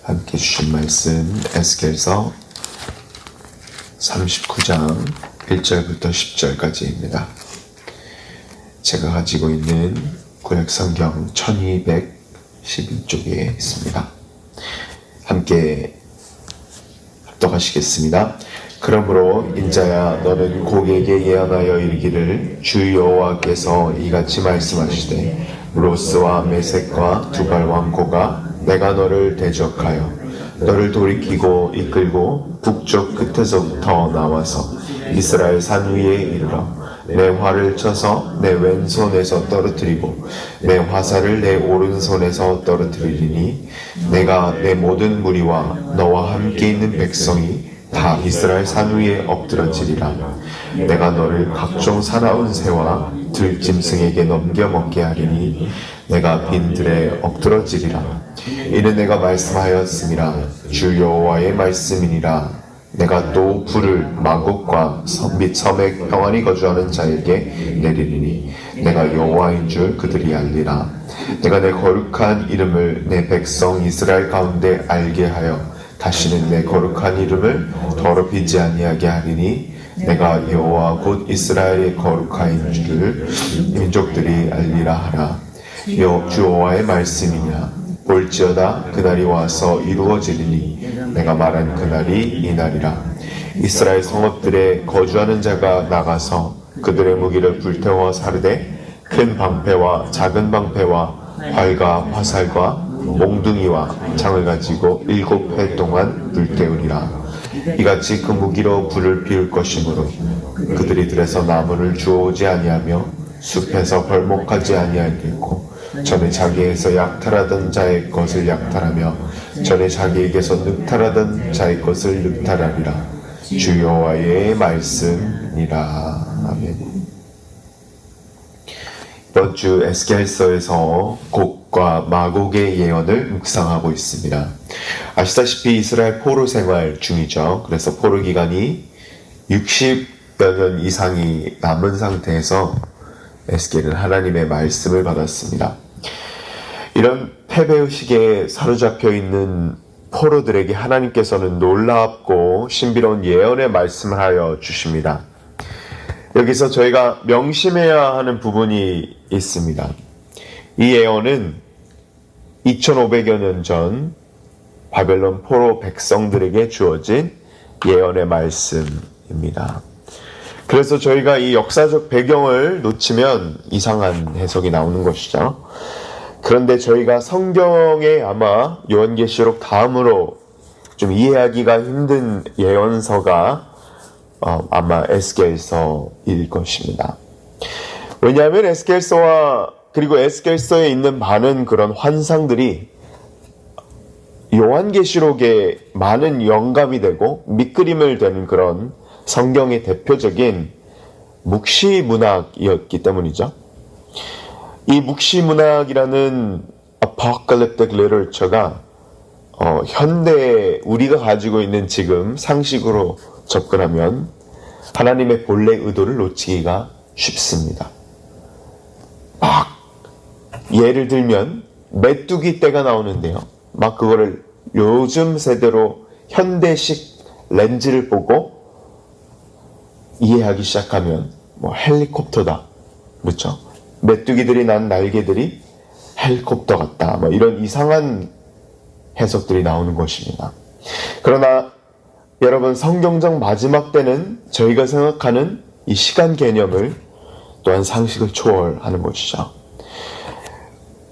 함께 주신 말씀 에스겔서 39장 1절부터 10절까지입니다. 제가 가지고 있는 구약성경 1212쪽에 있습니다. 함께 합독하시겠습니다. 그러므로 인자야 너는 고객에게 예언하여 이르기를 주 여호와께서 이같이 말씀하시되 로스와 메섹과 두발 왕고가 내가 너를 대적하여 너를 돌이키고 이끌고 북쪽 끝에서부터 나와서 이스라엘 산 위에 이르러 내 활을 쳐서 내 왼손에서 떨어뜨리고 내 화살을 내 오른손에서 떨어뜨리리니 내가 내 모든 무리와 너와 함께 있는 백성이 다 이스라엘 산 위에 엎드러지리라. 내가 너를 각종 사나운 새와 들짐승에게 넘겨 먹게 하리니 내가 빈들에 엎드러지리라. 이는 내가 말씀하였음이라 주 여호와의 말씀이니라. 내가 또 불을 마곡과 및 섬에 평안히 거주하는 자에게 내리리니 내가 여호와인 줄 그들이 알리라. 내가 내 거룩한 이름을 내 백성 이스라엘 가운데 알게 하여 다시는 내 거룩한 이름을 더럽히지 아니하게 하리니 내가 여호와 곧 이스라엘의 거룩하인 줄을 민족들이 알리라 하라. 주 여호와의 말씀이냐. 볼지어다 그날이 와서 이루어지리니 내가 말한 그날이 이날이라. 이스라엘 성읍들에 거주하는 자가 나가서 그들의 무기를 불태워 사르되 큰 방패와 작은 방패와 활과 화살과 몽둥이와 창을 가지고 7해 동안 불태우리라. 이같이 그 무기로 불을 피울 것이므로 그들이 들에서 나무를 주워오지 아니하며 숲에서 벌목하지 아니하겠고 전에 자기에서 약탈하던 자의 것을 약탈하며 전에 자기에게서 늑탈하던 자의 것을 늑탈하리라. 주 여호와의 말씀이라. 아멘. 이번 주 에스겔서에서 곡과 마곡의 예언을 묵상하고 있습니다. 아시다시피 이스라엘 포로 생활 중이죠. 그래서 포로 기간이 60여 년 이상이 남은 상태에서 에스겔은 하나님의 말씀을 받았습니다. 이런 패배의식에 사로잡혀 있는 포로들에게 하나님께서는 놀랍고 신비로운 예언의 말씀을 하여 주십니다. 여기서 저희가 명심해야 하는 부분이 있습니다. 이 예언은 2500여 년 전 바벨론 포로 백성들에게 주어진 예언의 말씀입니다. 그래서 저희가 이 역사적 배경을 놓치면 이상한 해석이 나오는 것이죠. 그런데 저희가 성경에 아마 요한계시록 다음으로 좀 이해하기가 힘든 예언서가 아마 에스겔서일 것입니다. 왜냐하면 에스겔서와 그리고 에스겔서에 있는 많은 그런 환상들이 요한계시록에 많은 영감이 되고 밑그림을 되는 그런 성경의 대표적인 묵시문학이었기 때문이죠. 이 묵시문학이라는 apocalyptic literature가 현대에 우리가 가지고 있는 지금 상식으로 접근하면 하나님의 본래 의도를 놓치기가 쉽습니다. 막 예를 들면 메뚜기 떼가 나오는데요. 막 그거를 요즘 세대로 현대식 렌즈를 보고 이해하기 시작하면 뭐 헬리콥터다, 그렇죠? 메뚜기들이 난 날개들이 헬리콥터 같다, 뭐 이런 이상한 해석들이 나오는 것입니다. 그러나 여러분, 성경적 마지막 때는 저희가 생각하는 이 시간 개념을 또한 상식을 초월하는 것이죠.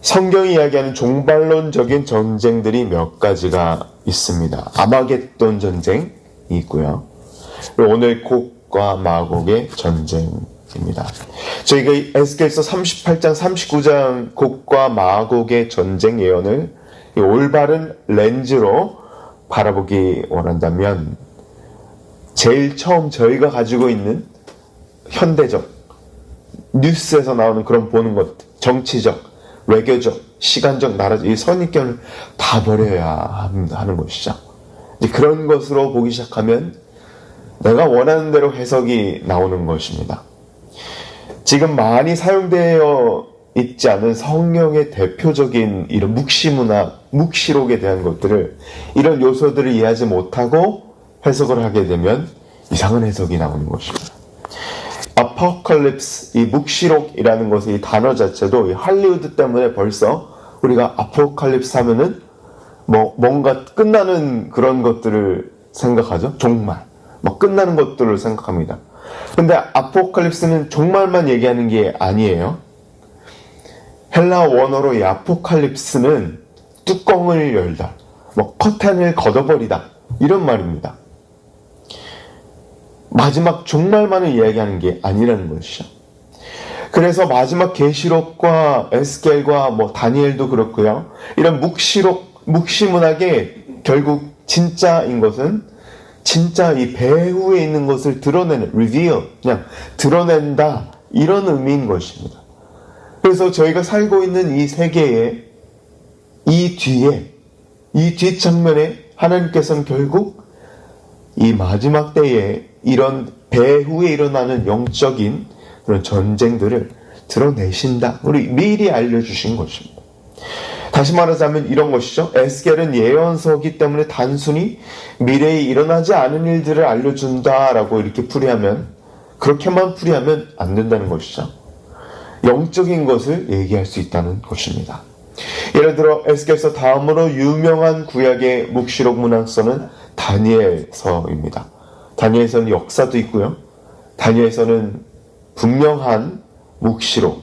성경이 이야기하는 종말론적인 전쟁들이 몇 가지가 있습니다. 아마겟돈 전쟁이 있고요. 그리고 오늘 곡과 마곡의 전쟁입니다. 저희가 에스겔서 38장, 39장 곡과 마곡의 전쟁 예언을 올바른 렌즈로 바라보기 원한다면 제일 처음 저희가 가지고 있는 현대적 뉴스에서 나오는 그런 보는 것, 정치적, 외교적, 시간적, 나라적 이 선입견을 다 버려야 하는 것이죠. 이제 그런 것으로 보기 시작하면 내가 원하는 대로 해석이 나오는 것입니다. 지금 많이 사용되어 있지 않은 성령의 대표적인 이런 묵시문학, 묵시록에 대한 것들을, 이런 요소들을 이해하지 못하고 해석을 하게 되면 이상한 해석이 나오는 것입니다. 아포칼립스, 이 묵시록이라는 것의 이 단어 자체도 이 할리우드 때문에 벌써 우리가 아포칼립스 하면은 뭔가 끝나는 그런 것들을 생각하죠. 종말. 끝나는 것들을 생각합니다. 근데 아포칼립스는 종말만 얘기하는 게 아니에요. 헬라 원어로 이 아포칼립스는 뚜껑을 열다, 커튼을 걷어버리다, 이런 말입니다. 마지막 종말만을 이야기하는 게 아니라는 것이죠. 그래서 마지막 계시록과 에스겔과 다니엘도 그렇고요. 이런 묵시문학의 결국 진짜인 것은 진짜 이 배후에 있는 것을 드러내는, reveal, 그냥 드러낸다, 이런 의미인 것입니다. 그래서 저희가 살고 있는 이 세계에, 이 뒷장면에 하나님께서는 결국 이 마지막 때에 이런 배후에 일어나는 영적인 그런 전쟁들을 드러내신다, 우리 미리 알려주신 것입니다. 다시 말하자면 이런 것이죠. 에스겔은 예언서이기 때문에 단순히 미래에 일어나지 않은 일들을 알려준다라고 이렇게 그렇게만 풀이하면 안 된다는 것이죠. 영적인 것을 얘기할 수 있다는 것입니다. 예를 들어 에스겔서 다음으로 유명한 구약의 묵시록 문학서는 다니엘서입니다. 다니엘서는 역사도 있고요. 다니엘서는 분명한 묵시록,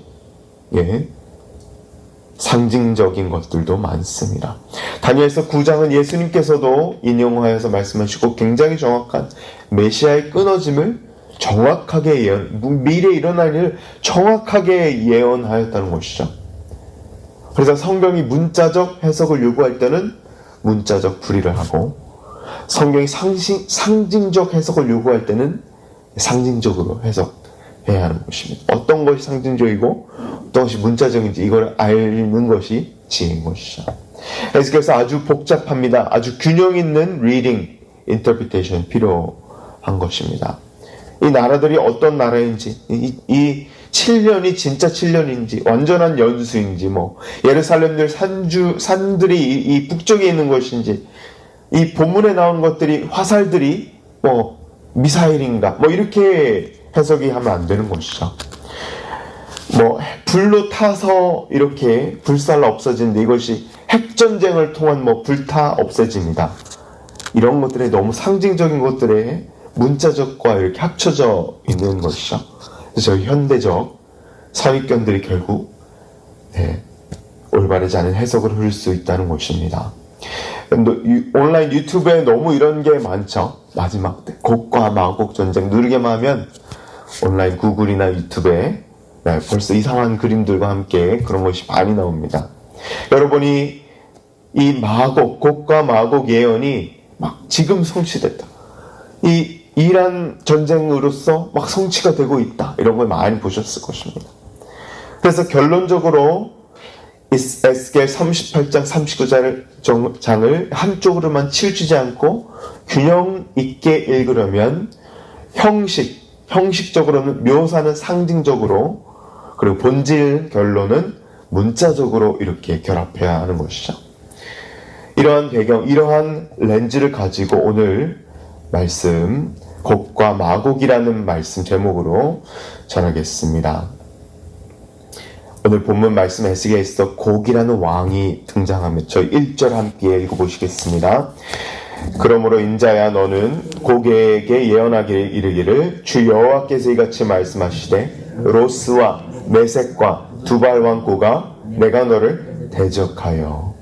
상징적인 것들도 많습니다. 다니엘서 9장은 예수님께서도 인용하여서 말씀하시고 굉장히 정확한 메시아의 끊어짐을 정확하게 미래에 일어날 일을 정확하게 예언하였다는 것이죠. 그래서 성경이 문자적 해석을 요구할 때는 문자적 풀이를 하고, 성경이 상징적 해석을 요구할 때는 상징적으로 해석해야 하는 것입니다. 어떤 것이 상징적이고 어떤 것이 문자적인지 이걸 알는 것이 지혜인 것이죠. 에스겔서 아주 복잡합니다. 아주 균형 있는 reading, interpretation 필요한 것입니다. 이 나라들이 어떤 나라인지, 이 7년이 진짜 7년인지, 완전한 연수인지, 예루살렘들 산들이 이 북쪽에 있는 것인지, 이 본문에 나온 것들이 화살들이 미사일인가, 이렇게 해석이 하면 안 되는 것이죠. 불로 타서 이렇게 불살라 없어지는데 이것이 핵전쟁을 통한 불타 없애집니다. 이런 것들이 너무 상징적인 것들에 문자적과 이렇게 합쳐져 있는 것이죠. 그래서 현대적 선입견들이 결국 올바르지 않은 해석을 흐를 수 있다는 것입니다. 온라인 유튜브에 너무 이런 게 많죠. 마지막 때 곡과 마곡 전쟁 누르기만 하면 온라인 구글이나 유튜브에 벌써 이상한 그림들과 함께 그런 것이 많이 나옵니다. 여러분이 이 곡과 마곡 예언이 지금 성취됐다, 이 이란 전쟁으로서 성취가 되고 있다, 이런 걸 많이 보셨을 것입니다. 그래서 결론적으로 에스겔 38장 39장을 한쪽으로만 치우치지 않고 균형 있게 읽으려면 형식적으로는 묘사는 상징적으로, 그리고 본질 결론은 문자적으로 이렇게 결합해야 하는 것이죠. 이러한 배경, 이러한 렌즈를 가지고 오늘 말씀, 곡과 마곡이라는 말씀 제목으로 전하겠습니다. 오늘 본문 말씀 에스겔에서 곡이라는 왕이 등장하며 저희 1절 함께 읽어보시겠습니다. 그러므로 인자야 너는 곡에게 예언하기를 이르기를 주 여호와께서 이같이 말씀하시되 로스와 메섹과 두발 왕고가 내가 너를 대적하여.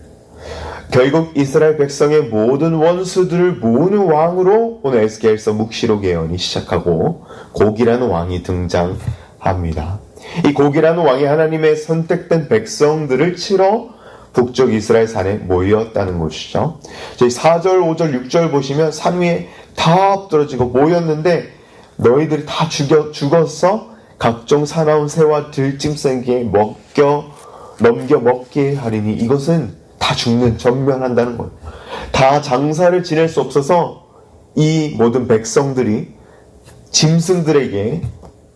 결국 이스라엘 백성의 모든 원수들을 모으는 왕으로 오늘 에스겔서 묵시록 예언이 시작하고 곡이라는 왕이 등장합니다. 이 곡이라는 왕이 하나님의 선택된 백성들을 치러 북쪽 이스라엘 산에 모였다는 것이죠. 저희 4절, 5절, 6절 보시면 산 위에 다 엎드러지고 모였는데 너희들이 다 죽어서 각종 사나운 새와 들짐승에게 넘겨 먹게 하리니, 이것은 다 죽는, 전멸한다는 거예요. 다 장사를 지낼 수 없어서 이 모든 백성들이 짐승들에게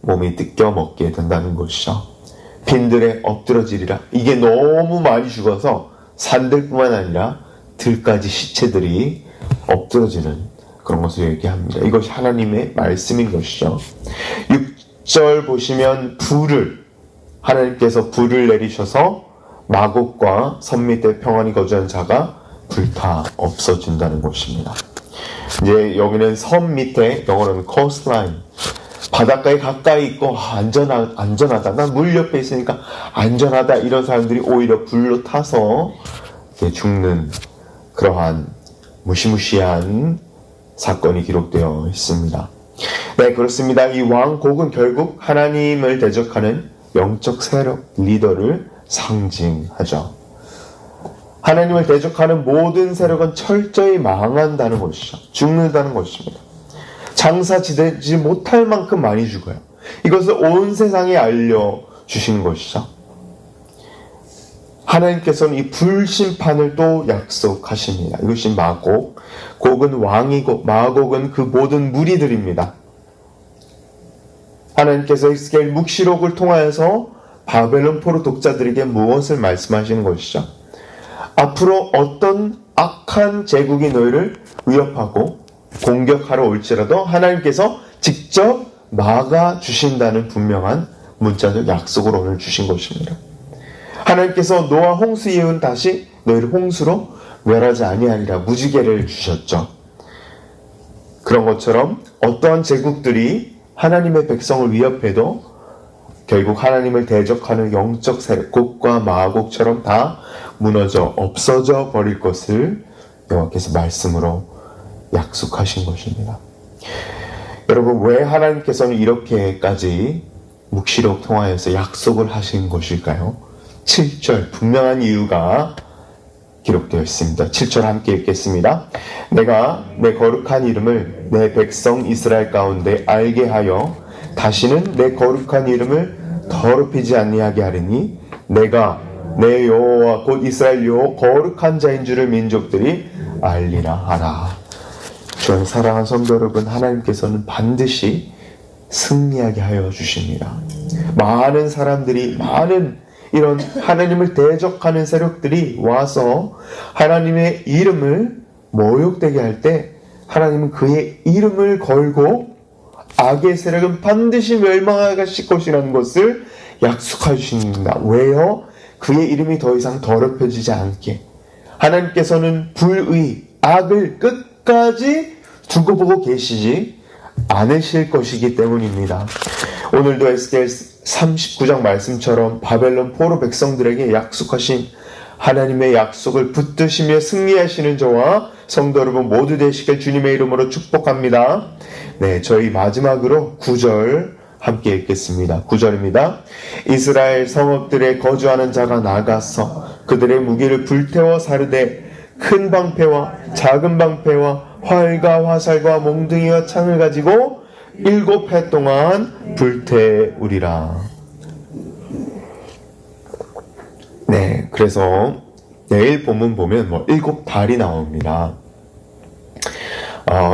몸이 뜯겨 먹게 된다는 것이죠. 빈들에 엎드러지리라. 이게 너무 많이 죽어서 산들뿐만 아니라 들까지 시체들이 엎드러지는 그런 것을 얘기합니다. 이것이 하나님의 말씀인 것이죠. 6절 보시면 하나님께서 불을 내리셔서 마곡과 섬 밑에 평안히 거주한 자가 불타 없어진다는 것입니다. 이제 여기는 섬 밑에, 영어로는 coastline, 바닷가에 가까이 있고 안전하다. 난 물 옆에 있으니까 안전하다. 이런 사람들이 오히려 불로 타서 죽는 그러한 무시무시한 사건이 기록되어 있습니다. 네, 그렇습니다. 이 왕곡은 결국 하나님을 대적하는 영적 세력, 리더를 상징하죠. 하나님을 대적하는 모든 세력은 철저히 망한다는 것이죠. 죽는다는 것입니다. 장사 지대지 못할 만큼 많이 죽어요. 이것을 온 세상에 알려주신 것이죠. 하나님께서는 이 불심판을 또 약속하십니다. 이것이 마곡, 곡은 왕이고 마곡은 그 모든 무리들입니다. 하나님께서 에스겔 묵시록을 통하여서 바벨론 포로 독자들에게 무엇을 말씀하시는 것이죠? 앞으로 어떤 악한 제국이 너희를 위협하고 공격하러 올지라도 하나님께서 직접 막아주신다는 분명한 문자적 약속을 오늘 주신 것입니다. 하나님께서 노아 홍수 이후는 다시 너희를 홍수로 멸하지 아니하리라 무지개를 주셨죠. 그런 것처럼 어떠한 제국들이 하나님의 백성을 위협해도 결국 하나님을 대적하는 영적 세력, 곡과 마곡처럼 다 무너져 없어져 버릴 것을 여호와께서 말씀으로 약속하신 것입니다. 여러분, 왜 하나님께서는 이렇게까지 묵시록 통하여서 약속을 하신 것일까요? 7절 분명한 이유가 기록되어 있습니다. 7절 함께 읽겠습니다. 내가 내 거룩한 이름을 내 백성 이스라엘 가운데 알게 하여 다시는 내 거룩한 이름을 더럽히지 아니하게 하리니 내가 내 여호와 곧 이스라엘 여호와 거룩한 자인 줄을 민족들이 알리라 하라. 저는 사랑하는 성도 여러분, 하나님께서는 반드시 승리하게 하여 주십니다. 많은 사람들이, 많은 이런 하나님을 대적하는 세력들이 와서 하나님의 이름을 모욕되게 할 때 하나님은 그의 이름을 걸고 악의 세력은 반드시 멸망하실 것이라는 것을 약속해 주십니다. 왜요? 그의 이름이 더 이상 더럽혀지지 않게. 하나님께서는 불의, 악을 끝까지 두고 보고 계시지 않으실 것이기 때문입니다. 오늘도 에스겔 39장 말씀처럼 바벨론 포로 백성들에게 약속하신 하나님의 약속을 붙드시며 승리하시는 저와 성도 여러분 모두 되시길 주님의 이름으로 축복합니다. 네, 저희 마지막으로 9절 함께 읽겠습니다. 9절입니다. 이스라엘 성읍들에 거주하는 자가 나가서 그들의 무기를 불태워 사르되 큰 방패와 작은 방패와 활과 화살과 몽둥이와 창을 가지고 7해 동안 불태우리라. 네, 그래서 내일 본문 보면 7달이 나옵니다.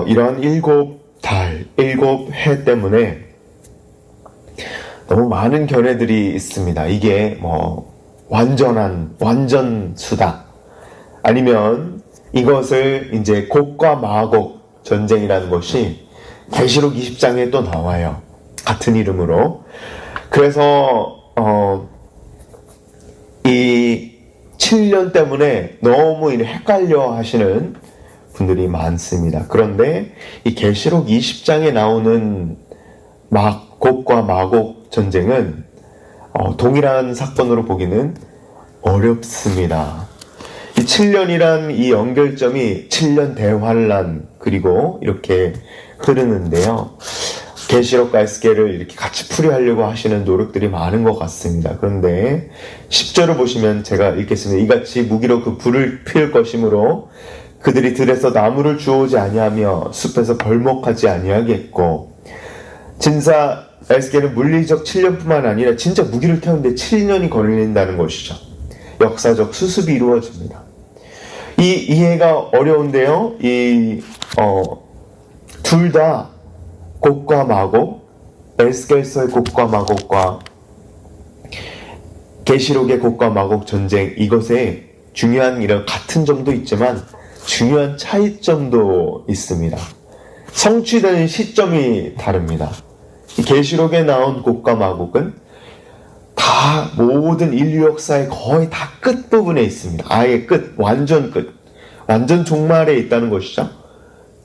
이런 7달, 7해 때문에 너무 많은 견해들이 있습니다. 이게 완전 수다. 아니면 이것을 이제 곡과 마곡 전쟁이라는 것이 계시록 20장에 또 나와요. 같은 이름으로. 그래서 이 7년 때문에 너무 헷갈려 하시는 분들이 많습니다. 그런데 이 계시록 20장에 나오는 곡과 마곡 전쟁은 동일한 사건으로 보기는 어렵습니다. 이 7년이란 이 연결점이 7년 대환란 그리고 이렇게 흐르는데요. 계시록과 에스겔을 이렇게 같이 풀이하려고 하시는 노력들이 많은 것 같습니다. 그런데 10절을 보시면 제가 읽겠습니다. 이같이 무기로 그 불을 피울 것이므로 그들이 들에서 나무를 주워오지 아니하며 숲에서 벌목하지 아니하겠고. 진사 에스겔은 물리적 7년뿐만 아니라 진짜 무기를 태우는데 7년이 걸린다는 것이죠. 역사적 수습이 이루어집니다. 이 이해가 어려운데요. 둘 다 곡과 마곡, 에스겔서의 곡과 마곡과 계시록의 곡과 마곡 전쟁, 이것에 중요한 이런 같은 점도 있지만 중요한 차이점도 있습니다. 성취되는 시점이 다릅니다. 계시록에 나온 곡과 마곡은 다 모든 인류 역사의 거의 다 끝부분에 있습니다. 아예 끝, 완전 끝, 완전 종말에 있다는 것이죠.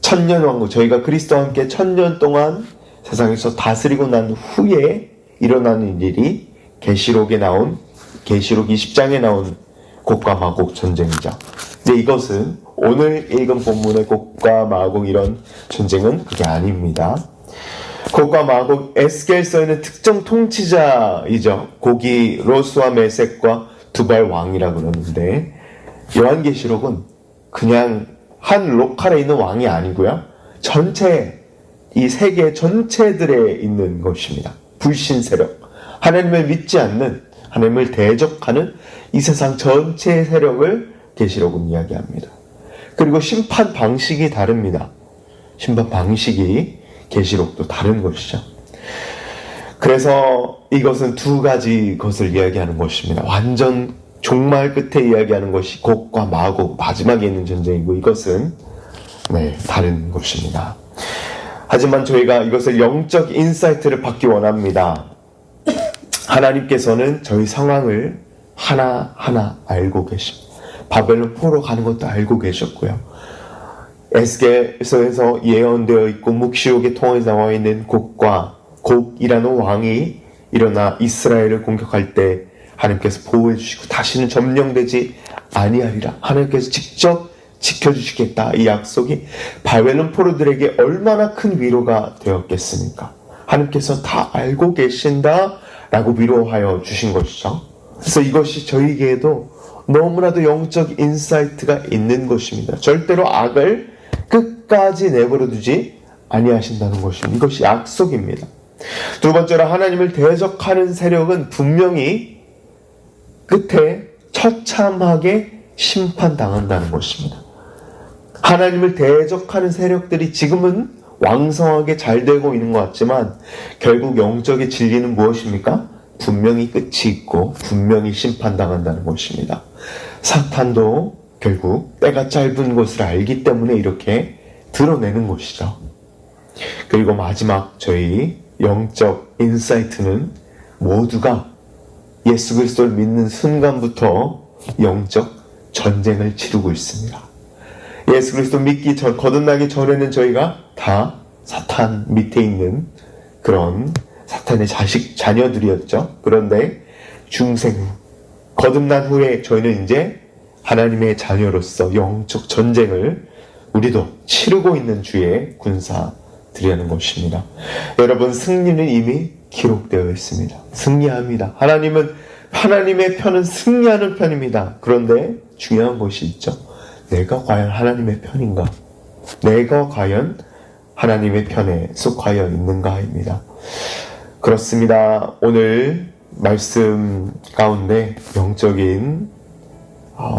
천년왕국, 저희가 그리스도와 함께 1000년 동안 세상에서 다스리고 난 후에 일어나는 일이 계시록에 나온, 계시록 20장에 나온 곡과 마곡 전쟁이죠. 근데 이것은 오늘 읽은 본문의 곡과 마곡 이런 전쟁은 그게 아닙니다. 곡과 마곡, 에스겔서에는 특정 통치자이죠. 곡이 로스와 메섹과 두발 왕이라고 그러는데, 요한계시록은 그냥 한 로컬에 있는 왕이 아니고요, 전체 이 세계 전체들에 있는 것입니다. 불신 세력, 하나님을 믿지 않는, 하나님을 대적하는 이 세상 전체의 세력을 계시록은 이야기합니다. 그리고 심판 방식이 다릅니다. 심판 방식이 계시록도 다른 것이죠. 그래서 이것은 두 가지 것을 이야기하는 것입니다. 완전 종말 끝에 이야기하는 것이 곡과 마곡, 마지막에 있는 전쟁이고, 이것은 다른 것입니다. 하지만 저희가 이것을 영적 인사이트를 받기 원합니다. 하나님께서는 저희 상황을 하나하나 알고 계십니다. 바벨론 포로 가는 것도 알고 계셨고요. 에스겔서에서 예언되어 있고 묵시록에 통해 나와 있는 곡이라는 왕이 일어나 이스라엘을 공격할 때 하나님께서 보호해 주시고 다시는 점령되지 아니하리라, 하나님께서 직접 지켜주시겠다, 이 약속이 바벨론 포로들에게 얼마나 큰 위로가 되었겠습니까? 하나님께서 다 알고 계신다 라고 위로하여 주신 것이죠. 그래서 이것이 저희에게도 너무나도 영적 인사이트가 있는 것입니다. 절대로 악을 끝까지 내버려 두지 아니하신다는 것입니다. 이것이 약속입니다. 두 번째로, 하나님을 대적하는 세력은 분명히 끝에 처참하게 심판당한다는 것입니다. 하나님을 대적하는 세력들이 지금은 왕성하게 잘 되고 있는 것 같지만 결국 영적의 진리는 무엇입니까? 분명히 끝이 있고 분명히 심판당한다는 것입니다. 사탄도 결국 때가 짧은 것을 알기 때문에 이렇게 드러내는 것이죠. 그리고 마지막 저희 영적 인사이트는 모두가 예수 그리스도를 믿는 순간부터 영적 전쟁을 치르고 있습니다. 예수 그리스도 믿기 전, 거듭나기 전에는 저희가 다 사탄 밑에 있는 그런 사탄의 자녀들이었죠. 그런데 중생 후, 거듭난 후에 저희는 이제 하나님의 자녀로서 영적 전쟁을 우리도 치르고 있는 주의 군사들이라는 것입니다. 여러분, 승리는 이미 기록되어 있습니다. 승리합니다. 하나님의 편은 승리하는 편입니다. 그런데 중요한 것이 있죠. 내가 과연 하나님의 편인가? 내가 과연 하나님의 편에 속하여 있는가입니다. 그렇습니다. 오늘 말씀 가운데 영적인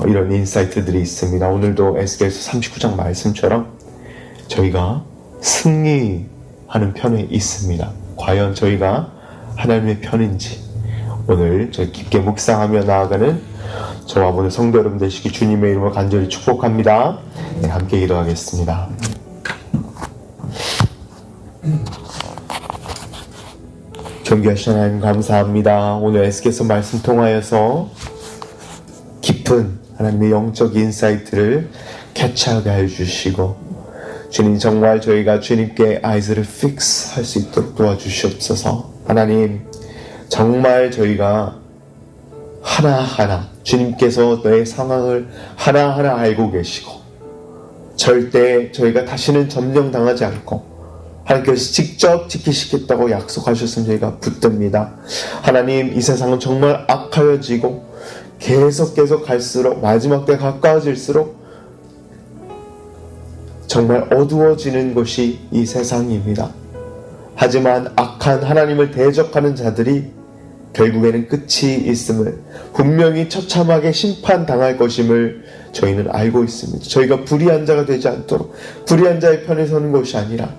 이런 인사이트들이 있습니다. 오늘도 에스겔서 39장 말씀처럼 저희가 승리하는 편에 있습니다. 과연 저희가 하나님의 편인지 오늘 저희 깊게 묵상하며 나아가는 저와 모든 성도 여러분 되시기 주님의 이름으로 간절히 축복합니다. 함께 기도하겠습니다. 존귀하신 하나님 감사합니다. 오늘 에스겔서 말씀 통하여서 깊은 하나님의 영적 인사이트를 캐치하게 해주시고, 주님 정말 저희가 주님께 아이즈를 픽스 할 수 있도록 도와주시옵소서. 하나님 정말 저희가 하나하나 주님께서 내 상황을 하나하나 알고 계시고 절대 저희가 다시는 점령당하지 않고 하나님께서 직접 지키시겠다고 약속하셨으면 저희가 붙듭니다. 하나님, 이 세상은 정말 악하여지고 계속 갈수록 마지막 때 가까워질수록 정말 어두워지는 것이 이 세상입니다. 하지만 악한 하나님을 대적하는 자들이 결국에는 끝이 있음을, 분명히 처참하게 심판당할 것임을 저희는 알고 있습니다. 저희가 불의한 자가 되지 않도록, 불의한 자의 편에 서는 것이 아니라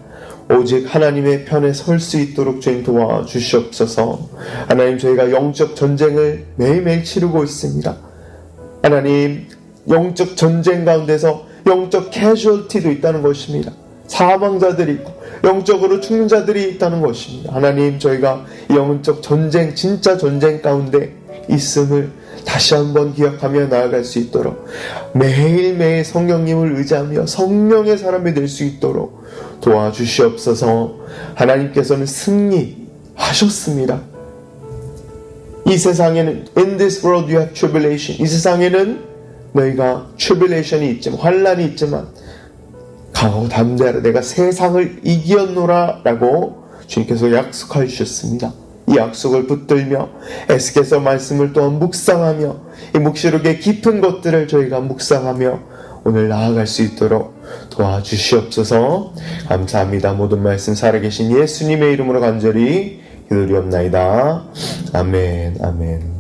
오직 하나님의 편에 설 수 있도록 주님 도와주시옵소서. 하나님, 저희가 영적 전쟁을 매일매일 치르고 있습니다. 하나님, 영적 전쟁 가운데서 영적 캐주얼티도 있다는 것입니다. 사망자들이 있고 영적으로 죽는 자들이 있다는 것입니다. 하나님, 저희가 영적 전쟁, 진짜 전쟁 가운데 있음을 다시 한번 기억하며 나아갈 수 있도록 매일매일 성령님을 의지하며 성령의 사람이 될 수 있도록 도와주시옵소서. 하나님께서는 승리하셨습니다. 이 세상에는 in this world you have tribulation, 이 세상에는 너희가 tribulation이 있지만, 환난이 있지만 강하고 담대하라, 내가 세상을 이겼노라 라고 주님께서 약속해 주셨습니다. 이 약속을 붙들며 에스겔서 말씀을 또한 묵상하며 이 묵시록의 깊은 것들을 저희가 묵상하며 오늘 나아갈 수 있도록 도와주시옵소서. 감사합니다. 모든 말씀 살아계신 예수님의 이름으로 간절히 기도드리옵나이다. 아멘, 아멘.